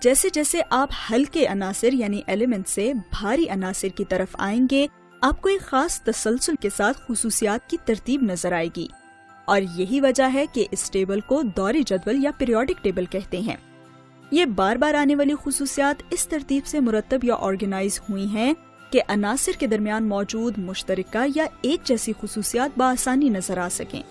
जैसे जैसे आप हल्के अनासिर यानी एलिमेंट से भारी अनासिर की तरफ आएंगे, आपको एक खास तसलसल के साथ खुसूसियात की तरतीब नजर आएगी, और यही वजह है कि इस टेबल को दौरी जदवल या पीरियोडिक टेबल कहते हैं। ये बार बार आने वाली खुसूसियात इस तरतीब से मुरतब या ऑर्गेनाइज हुई हैं कि अनासिर के दरमियान मौजूद मुश्तरका या एक जैसी खुसूसियात बआसानी नजर आ सकें।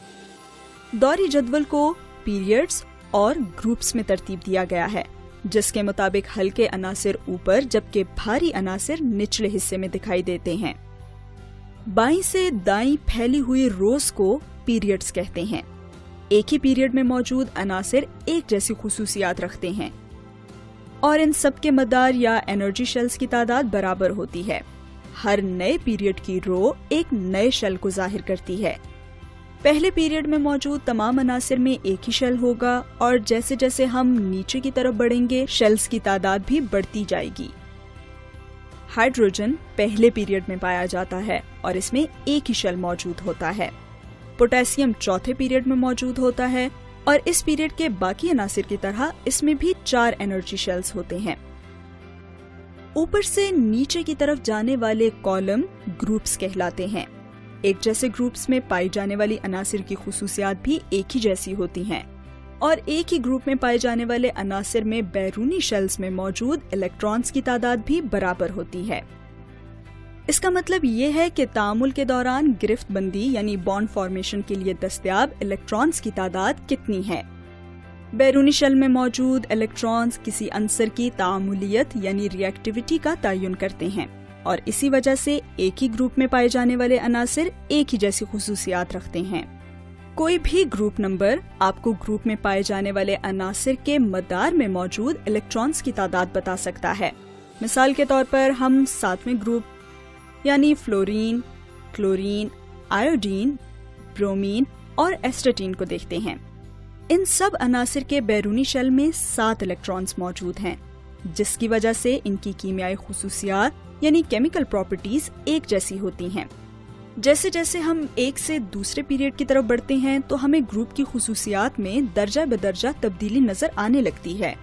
दौरी जदवल को पीरियड्स और ग्रुप्स में तरतीब दिया गया है, जिसके मुताबिक हल्के अनासिर ऊपर जबकि भारी अनासिर निचले हिस्से में दिखाई देते हैं। बाईं से दाईं फैली हुई रोज को पीरियड्स कहते हैं। एक ही पीरियड में मौजूद अनासिर एक जैसी खुसूसियात रखते हैं और इन सब के मदार या एनर्जी शेल्स की तादाद बराबर होती है। हर नए पीरियड की रो एक नए शेल को जाहिर करती है। पहले पीरियड में मौजूद तमाम अनासिर में एक ही शेल होगा और जैसे जैसे हम नीचे की तरफ बढ़ेंगे शेल्स की तादाद भी बढ़ती जाएगी। हाइड्रोजन पहले पीरियड में पाया जाता है और इसमें एक ही शेल मौजूद होता है। पोटेशियम चौथे पीरियड में मौजूद होता है और इस पीरियड के बाकी अनासिर की तरह इसमें भी 4 एनर्जी शेल्स होते हैं। ऊपर से नीचे की तरफ जाने वाले कॉलम ग्रुप्स कहलाते हैं। एक जैसे ग्रुप्स में पाई जाने वाली अनासिर की खुसूसियात भी एक ही जैसी होती हैं और एक ही ग्रुप में पाए जाने वाले अनासिर में बैरूनी शेल्स में मौजूद इलेक्ट्रॉन्स की तादाद भी बराबर होती है। इसका मतलब ये है कि तामुल के दौरान गिरफ्त बंदी यानी बॉन्ड फॉर्मेशन के लिए दस्तयाब इलेक्ट्रॉन्स की तादाद कितनी है। बैरूनी शेल में मौजूद इलेक्ट्रॉन्स किसी अंसर की तामुलियत यानी रिएक्टिविटी का तयन करते हैं और इसी वजह से एक ही ग्रुप में पाए जाने वाले अनासिर एक ही जैसी खुसूसियात रखते हैं। कोई भी ग्रुप नंबर आपको ग्रुप में पाए जाने वाले अनासिर के मदार में मौजूद इलेक्ट्रॉन्स की तादाद बता सकता है। मिसाल के तौर पर हम 7वें ग्रुप यानी फ्लोरीन, क्लोरीन, आयोडीन, ब्रोमीन और एस्टेटीन को देखते हैं। इन सब अनासिर के बैरूनी शेल में 7 इलेक्ट्रॉन्स मौजूद हैं, जिसकी वजह से इनकी कीमियाई खुसूसियात यानी केमिकल प्रॉपर्टीज एक जैसी होती हैं। जैसे जैसे हम एक से दूसरे पीरियड की तरफ बढ़ते हैं तो हमें ग्रुप की खुसूसियात में दर्जा बदर्जा तब्दीली नजर आने लगती है।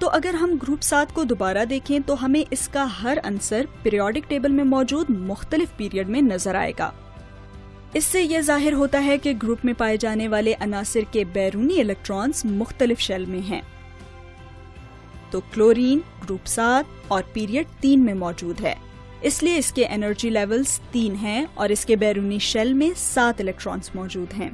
तो अगर हम ग्रुप 7 को दोबारा देखें तो हमें इसका हर अंसर पीरियोडिक टेबल में मौजूद मुख्तलिफ पीरियड में नजर आएगा। इससे यह जाहिर होता है कि ग्रुप में पाए जाने वाले अनासिर के बैरूनी इलेक्ट्रॉन्स मुख्तलिफ शेल में हैं। तो क्लोरीन ग्रुप 7 और पीरियड 3 में मौजूद है, इसलिए इसके एनर्जी लेवल्स 3 हैं और इसके बैरूनी शेल में 7 इलेक्ट्रॉन्स मौजूद हैं।